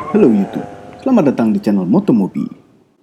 Halo YouTube, selamat datang di channel Motomobi.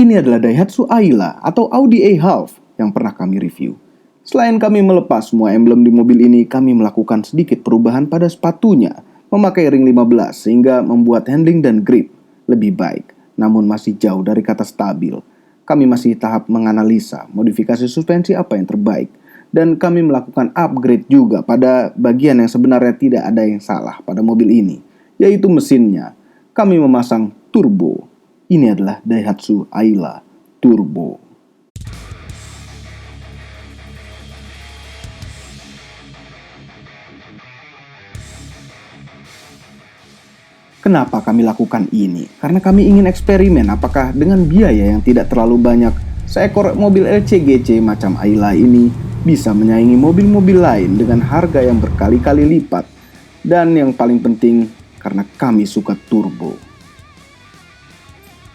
Ini adalah Daihatsu Ayla atau Audi A-Half yang pernah kami review. Selain kami melepas semua emblem di mobil ini, kami melakukan sedikit perubahan pada sepatunya, memakai ring 15 sehingga membuat handling dan grip lebih baik, namun masih jauh dari kata stabil. Kami masih tahap menganalisa modifikasi suspensi apa yang terbaik, dan kami melakukan upgrade juga pada bagian yang sebenarnya tidak ada yang salah pada mobil ini, yaitu mesinnya. Kami memasang turbo. Ini adalah Daihatsu Ayla Turbo. Kenapa kami lakukan ini? Karena kami ingin eksperimen apakah dengan biaya yang tidak terlalu banyak, seekor mobil LCGC macam Ayla ini bisa menyaingi mobil-mobil lain dengan harga yang berkali-kali lipat. Dan yang paling penting, karena kami suka turbo.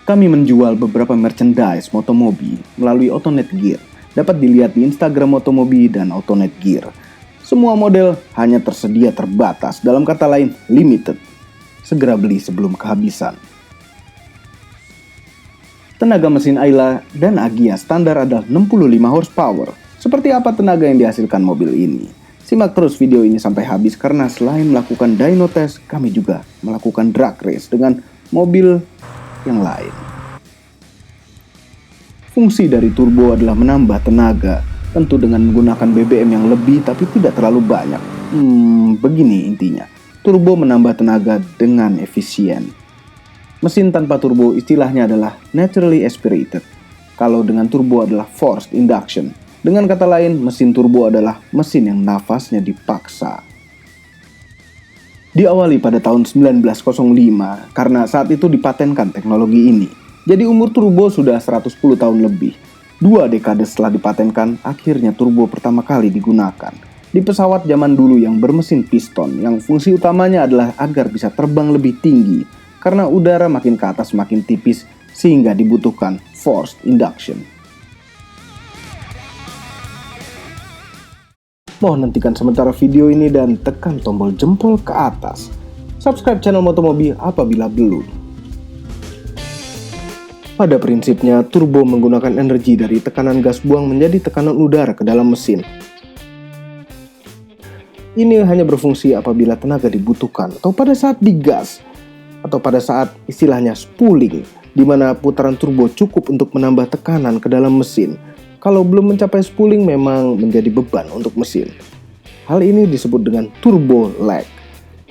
Kami menjual beberapa merchandise Motomobi melalui Autonet Gear. Dapat dilihat di Instagram Motomobi dan Autonet Gear. Semua model hanya tersedia terbatas, dalam kata lain limited. Segera beli sebelum kehabisan. Tenaga mesin Ayla dan Agya standar adalah 65 horsepower. Seperti apa tenaga yang dihasilkan mobil ini? Simak terus video ini sampai habis karena selain melakukan dyno test, kami juga melakukan drag race dengan mobil yang lain. Fungsi dari turbo adalah menambah tenaga, tentu dengan menggunakan BBM yang lebih tapi tidak terlalu banyak. Begini intinya, turbo menambah tenaga dengan efisien. Mesin tanpa turbo istilahnya adalah naturally aspirated. Kalau dengan turbo adalah forced induction. Dengan kata lain, mesin turbo adalah mesin yang nafasnya dipaksa. Diawali pada tahun 1905 karena saat itu dipatenkan teknologi ini. Jadi umur turbo sudah 110 tahun lebih. 2 dekade setelah dipatenkan, akhirnya turbo pertama kali digunakan. Di pesawat zaman dulu yang bermesin piston, yang fungsi utamanya adalah agar bisa terbang lebih tinggi. Karena udara makin ke atas makin tipis, sehingga dibutuhkan forced induction. Mohon hentikan sementara video ini dan tekan tombol jempol ke atas. Subscribe channel Motomobi apabila belum. Pada prinsipnya, turbo menggunakan energi dari tekanan gas buang menjadi tekanan udara ke dalam mesin. Ini hanya berfungsi apabila tenaga dibutuhkan atau pada saat digas atau pada saat istilahnya spooling, di mana putaran turbo cukup untuk menambah tekanan ke dalam mesin. Kalau belum mencapai spooling memang menjadi beban untuk mesin. Hal ini disebut dengan turbo lag.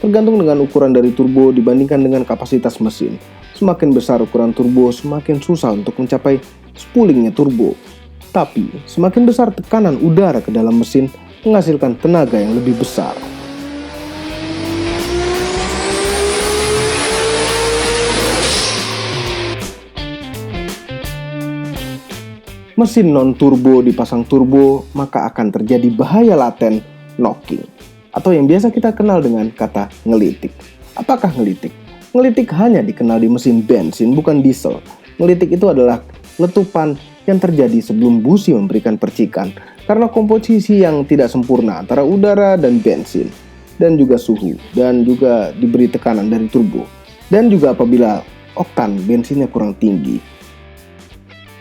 Tergantung dengan ukuran dari turbo dibandingkan dengan kapasitas mesin. Semakin besar ukuran turbo, semakin susah untuk mencapai spoolingnya turbo. Tapi, semakin besar tekanan udara ke dalam mesin, menghasilkan tenaga yang lebih besar. Mesin non-turbo dipasang turbo, maka akan terjadi bahaya laten knocking, atau yang biasa kita kenal dengan kata ngelitik. Apakah ngelitik? Ngelitik hanya dikenal di mesin bensin, bukan diesel. Ngelitik itu adalah letupan yang terjadi sebelum busi memberikan percikan, karena komposisi yang tidak sempurna antara udara dan bensin, dan juga suhu, dan juga diberi tekanan dari turbo, dan juga apabila oktan bensinnya kurang tinggi.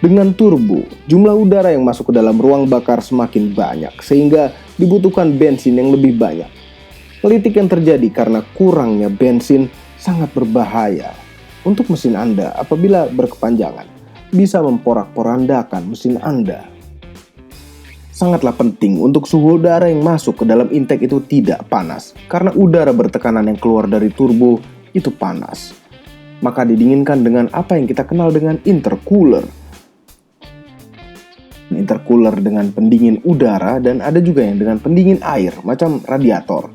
Dengan turbo, jumlah udara yang masuk ke dalam ruang bakar semakin banyak, sehingga dibutuhkan bensin yang lebih banyak. Ngelitik yang terjadi karena kurangnya bensin sangat berbahaya untuk mesin Anda apabila berkepanjangan. Bisa memporak-porandakan mesin Anda. Sangatlah penting untuk suhu udara yang masuk ke dalam intake itu tidak panas, karena udara bertekanan yang keluar dari turbo itu panas. Maka didinginkan dengan apa yang kita kenal dengan intercooler. Intercooler dengan pendingin udara dan ada juga yang dengan pendingin air macam radiator.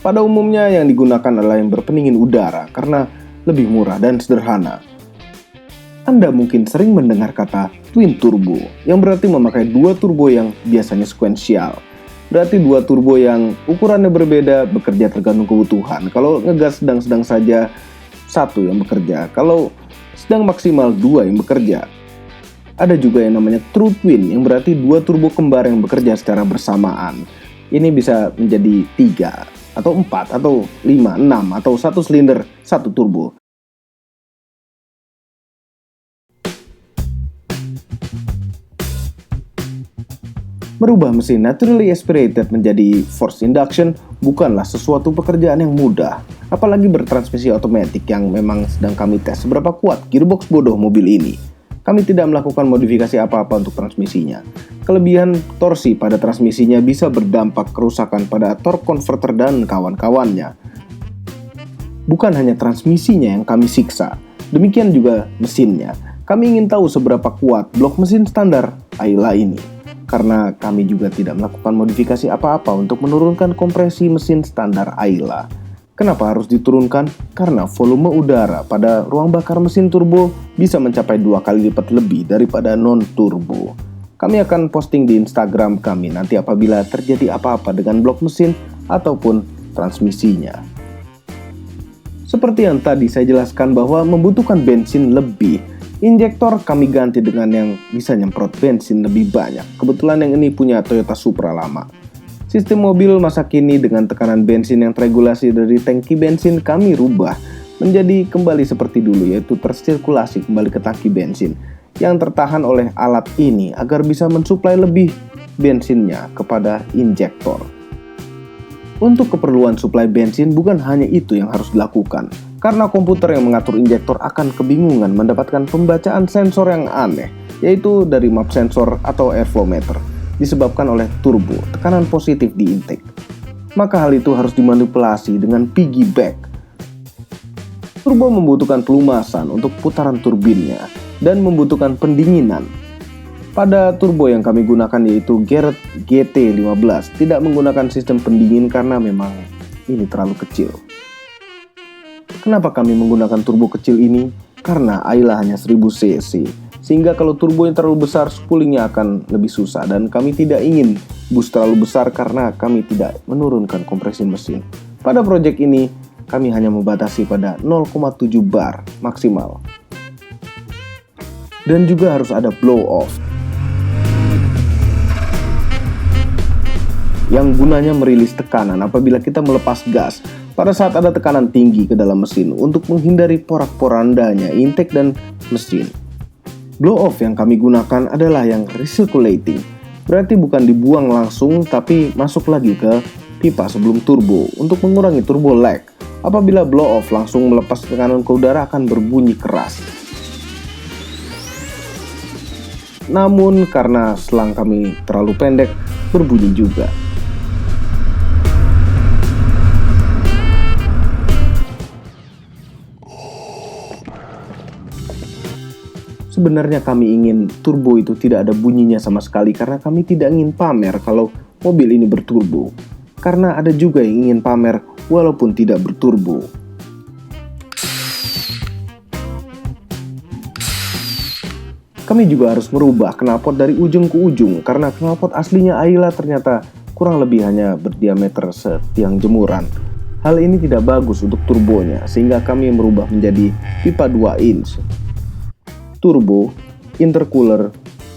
Pada umumnya yang digunakan adalah yang berpendingin udara karena lebih murah dan sederhana. Anda mungkin sering mendengar kata twin turbo yang berarti memakai 2 turbo yang biasanya sekuensial. Berarti 2 turbo yang ukurannya berbeda bekerja tergantung kebutuhan. Kalau ngegas sedang-sedang saja 1 yang bekerja, kalau sedang maksimal 2 yang bekerja. Ada juga yang namanya true twin yang berarti 2 turbo kembar yang bekerja secara bersamaan. Ini bisa menjadi 3 atau 4 atau 5, 6 atau 1 silinder 1 turbo. Merubah mesin naturally aspirated menjadi forced induction bukanlah sesuatu pekerjaan yang mudah, apalagi bertransmisi otomatis yang memang sedang kami tes seberapa kuat gearbox bodoh mobil ini. Kami tidak melakukan modifikasi apa-apa untuk transmisinya. Kelebihan torsi pada transmisinya bisa berdampak kerusakan pada torque converter dan kawan-kawannya. Bukan hanya transmisinya yang kami siksa, demikian juga mesinnya. Kami ingin tahu seberapa kuat blok mesin standar Ayla ini. Karena kami juga tidak melakukan modifikasi apa-apa untuk menurunkan kompresi mesin standar Ayla. Kenapa harus diturunkan? Karena volume udara pada ruang bakar mesin turbo bisa mencapai 2 kali lipat lebih daripada non-turbo. Kami akan posting di Instagram kami nanti apabila terjadi apa-apa dengan blok mesin ataupun transmisinya. Seperti yang tadi saya jelaskan bahwa membutuhkan bensin lebih, injektor kami ganti dengan yang bisa nyemprot bensin lebih banyak. Kebetulan yang ini punya Toyota Supra lama. Sistem mobil masa kini dengan tekanan bensin yang teregulasi dari tangki bensin kami rubah menjadi kembali seperti dulu, yaitu tersirkulasi kembali ke tangki bensin yang tertahan oleh alat ini agar bisa mensuplai lebih bensinnya kepada injektor. Untuk keperluan suplai bensin bukan hanya itu yang harus dilakukan, karena komputer yang mengatur injektor akan kebingungan mendapatkan pembacaan sensor yang aneh, yaitu dari map sensor atau airflow meter, disebabkan oleh turbo, tekanan positif di intake. Maka hal itu harus dimanipulasi dengan piggyback. Turbo membutuhkan pelumasan untuk putaran turbinnya dan membutuhkan pendinginan. Pada turbo yang kami gunakan yaitu Garrett GT15 tidak menggunakan sistem pendingin karena memang ini terlalu kecil. Kenapa kami menggunakan turbo kecil ini? Karena Ayla hanya 1000 cc, sehingga kalau turbo yang terlalu besar spoolingnya akan lebih susah dan kami tidak ingin bus terlalu besar karena kami tidak menurunkan kompresi mesin. Pada proyek ini kami hanya membatasi pada 0,7 bar maksimal. Dan juga harus ada blow off yang gunanya merilis tekanan apabila kita melepas gas pada saat ada tekanan tinggi ke dalam mesin untuk menghindari porak-porandanya intake dan mesin. Blow off yang kami gunakan adalah yang recirculating, berarti bukan dibuang langsung tapi masuk lagi ke pipa sebelum turbo untuk mengurangi turbo lag. Apabila blow off langsung melepas tekanan ke udara akan berbunyi keras. Namun karena selang kami terlalu pendek, berbunyi juga. Sebenarnya kami ingin turbo itu tidak ada bunyinya sama sekali karena kami tidak ingin pamer kalau mobil ini berturbo. Karena ada juga yang ingin pamer walaupun tidak berturbo. Kami juga harus merubah knalpot dari ujung ke ujung karena knalpot aslinya Ayla ternyata kurang lebih hanya berdiameter setiang jemuran. Hal ini tidak bagus untuk turbonya sehingga kami merubah menjadi pipa 2 inch. Turbo, intercooler,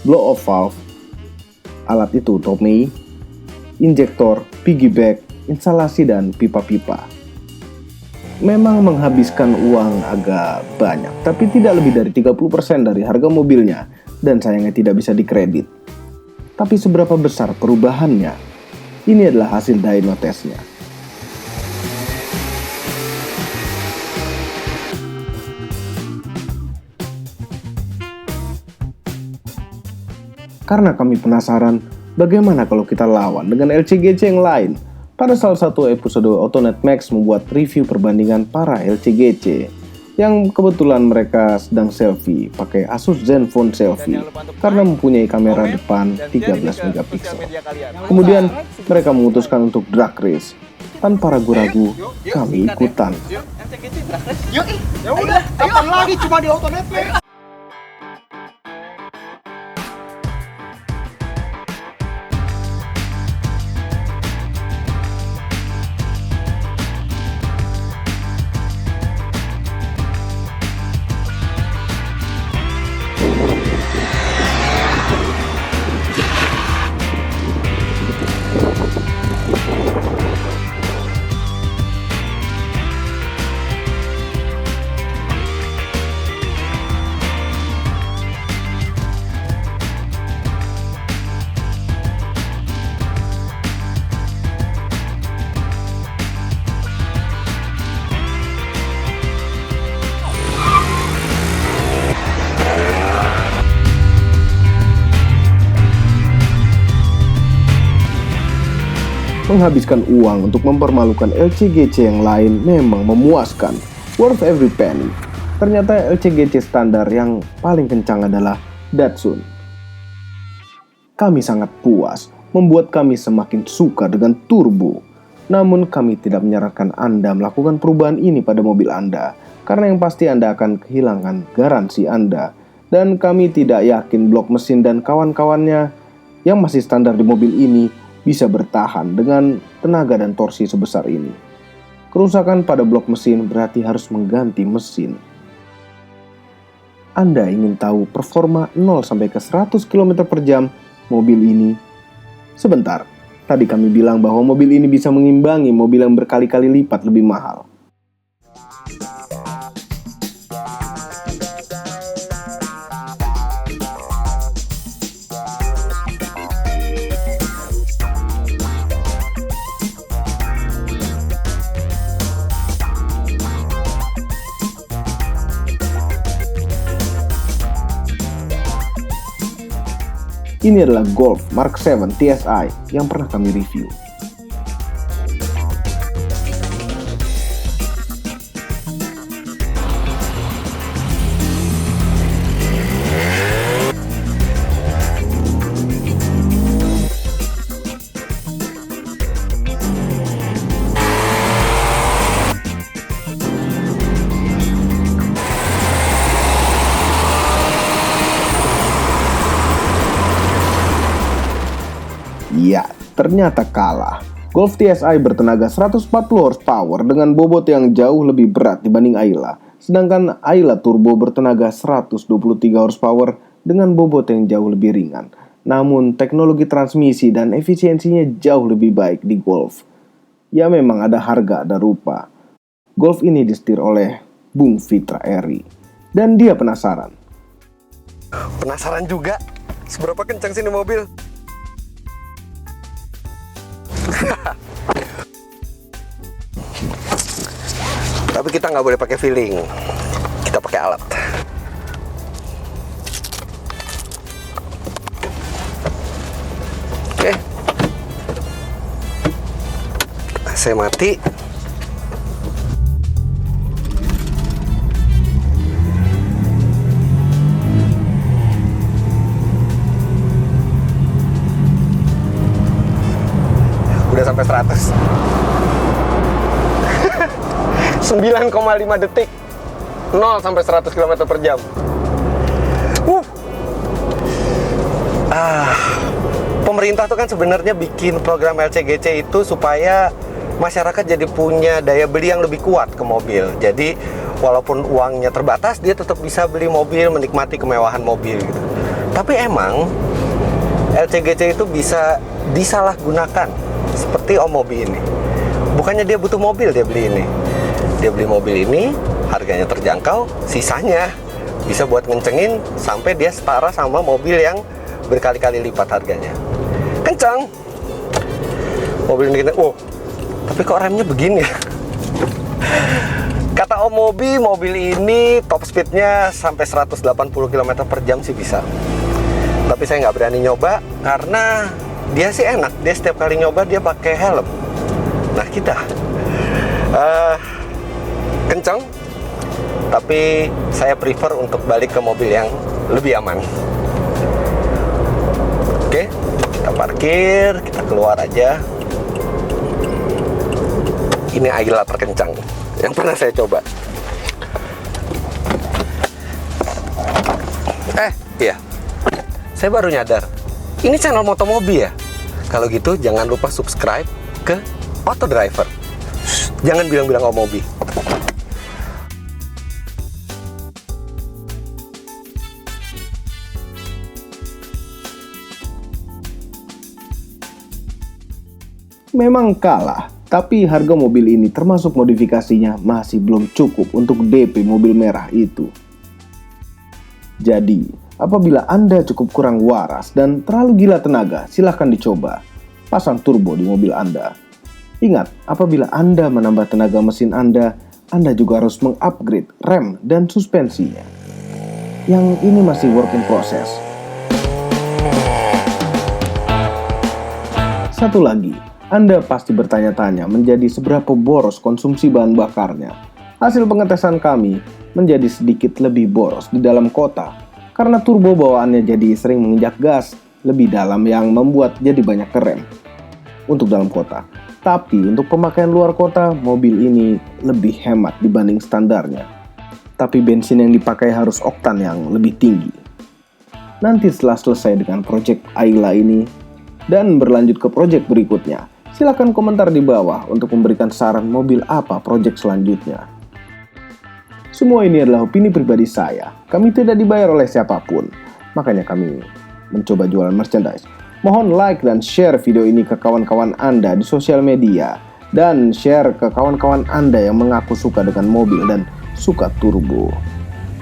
blow off valve, alat itu Tomei, injektor, piggyback, instalasi dan pipa-pipa. Memang menghabiskan uang agak banyak, tapi tidak lebih dari 30% dari harga mobilnya dan sayangnya tidak bisa dikredit. Tapi seberapa besar perubahannya? Ini adalah hasil dyno testnya. Karena kami penasaran, bagaimana kalau kita lawan dengan LCGC yang lain? Pada salah satu episode Autonet Max membuat review perbandingan para LCGC yang kebetulan mereka sedang selfie pakai Asus Zenfone Selfie karena mempunyai kamera depan 13 megapiksel. Kemudian mereka memutuskan untuk drag race. Tanpa ragu-ragu, kami ikutan. Yuk, ya udah, kapan lagi cuma di Autonet Max? Menghabiskan uang untuk mempermalukan LCGC yang lain memang memuaskan, worth every penny. Ternyata LCGC standar yang paling kencang adalah Datsun. Kami sangat puas, membuat kami semakin suka dengan turbo. Namun kami tidak menyarankan Anda melakukan perubahan ini pada mobil Anda, karena yang pasti Anda akan kehilangan garansi Anda. Dan kami tidak yakin blok mesin dan kawan-kawannya yang masih standar di mobil ini bisa bertahan dengan tenaga dan torsi sebesar ini. Kerusakan pada blok mesin berarti harus mengganti mesin. Anda ingin tahu performa 0 sampai ke 100 km per jam mobil ini? Sebentar. Tadi kami bilang bahwa mobil ini bisa mengimbangi mobil yang berkali-kali lipat lebih mahal. Ini adalah Golf Mark 7 TSI yang pernah kami review. Ya, ternyata kalah. Golf TSI bertenaga 140 horsepower dengan bobot yang jauh lebih berat dibanding Ayla. Sedangkan Ayla Turbo bertenaga 123 horsepower dengan bobot yang jauh lebih ringan. Namun teknologi transmisi dan efisiensinya jauh lebih baik di Golf. Ya memang ada harga, ada rupa. Golf ini disetir oleh Bung Fitra Eri. Dan dia penasaran. Penasaran juga, seberapa kencang sih ini mobil? Tapi kita nggak boleh pakai feeling, kita pakai alat. Oke, saya mati. Udah sampai 100. 9,5 detik 0 sampai 100 km per jam. Pemerintah tuh kan sebenarnya bikin program LCGC itu supaya masyarakat jadi punya daya beli yang lebih kuat ke mobil. Jadi walaupun uangnya terbatas, dia tetap bisa beli mobil, menikmati kemewahan mobil gitu. Tapi emang LCGC itu bisa disalahgunakan, seperti Om Mobi ini. Bukannya dia butuh mobil, dia beli ini. Dia beli mobil ini, harganya terjangkau, sisanya bisa buat ngencengin sampai dia setara sama mobil yang berkali-kali lipat harganya. Kencang. Mobil ini, tapi kok remnya begini ya? Kata Om Mobi, mobil ini top speednya sampai 180 km per jam sih bisa. Tapi saya nggak berani nyoba karena dia sih enak. Dia setiap kali nyoba dia pakai helm. Nah kita kencang, tapi saya prefer untuk balik ke mobil yang lebih aman. Oke, kita parkir, kita keluar aja. Ini Ayla terkencang yang pernah saya coba. Iya, saya baru nyadar, ini channel Motomobi ya. Kalau gitu jangan lupa subscribe ke Auto Driver. Jangan bilang-bilang Om Mobi. Memang kalah, tapi harga mobil ini termasuk modifikasinya masih belum cukup untuk DP mobil merah itu. Jadi, apabila Anda cukup kurang waras dan terlalu gila tenaga, silahkan dicoba. Pasang turbo di mobil Anda. Ingat, apabila Anda menambah tenaga mesin Anda juga harus mengupgrade rem dan suspensinya. Yang ini masih work in process. Satu lagi, Anda pasti bertanya-tanya menjadi seberapa boros konsumsi bahan bakarnya. Hasil pengetesan kami menjadi sedikit lebih boros di dalam kota karena turbo bawaannya jadi sering menginjak gas lebih dalam yang membuat jadi banyak rem untuk dalam kota. Tapi untuk pemakaian luar kota, mobil ini lebih hemat dibanding standarnya. Tapi bensin yang dipakai harus oktan yang lebih tinggi. Nanti setelah selesai dengan proyek Ayla ini dan berlanjut ke proyek berikutnya, silakan komentar di bawah untuk memberikan saran mobil apa proyek selanjutnya. Semua ini adalah opini pribadi saya. Kami tidak dibayar oleh siapapun. Makanya kami mencoba jualan merchandise. Mohon like dan share video ini ke kawan-kawan Anda di sosial media. Dan share ke kawan-kawan Anda yang mengaku suka dengan mobil dan suka turbo.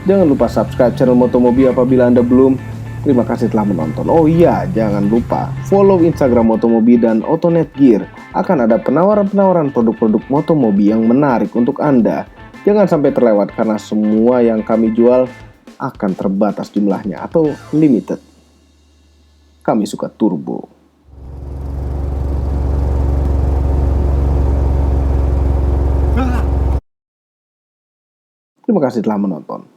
Jangan lupa subscribe channel Motomobi apabila Anda belum. Terima kasih telah menonton. Oh iya, jangan lupa follow Instagram Motomobi dan Autonet Gear. Akan ada penawaran-penawaran produk-produk Motomobi yang menarik untuk Anda. Jangan sampai terlewat karena semua yang kami jual akan terbatas jumlahnya atau limited. Kami suka turbo. Terima kasih telah menonton.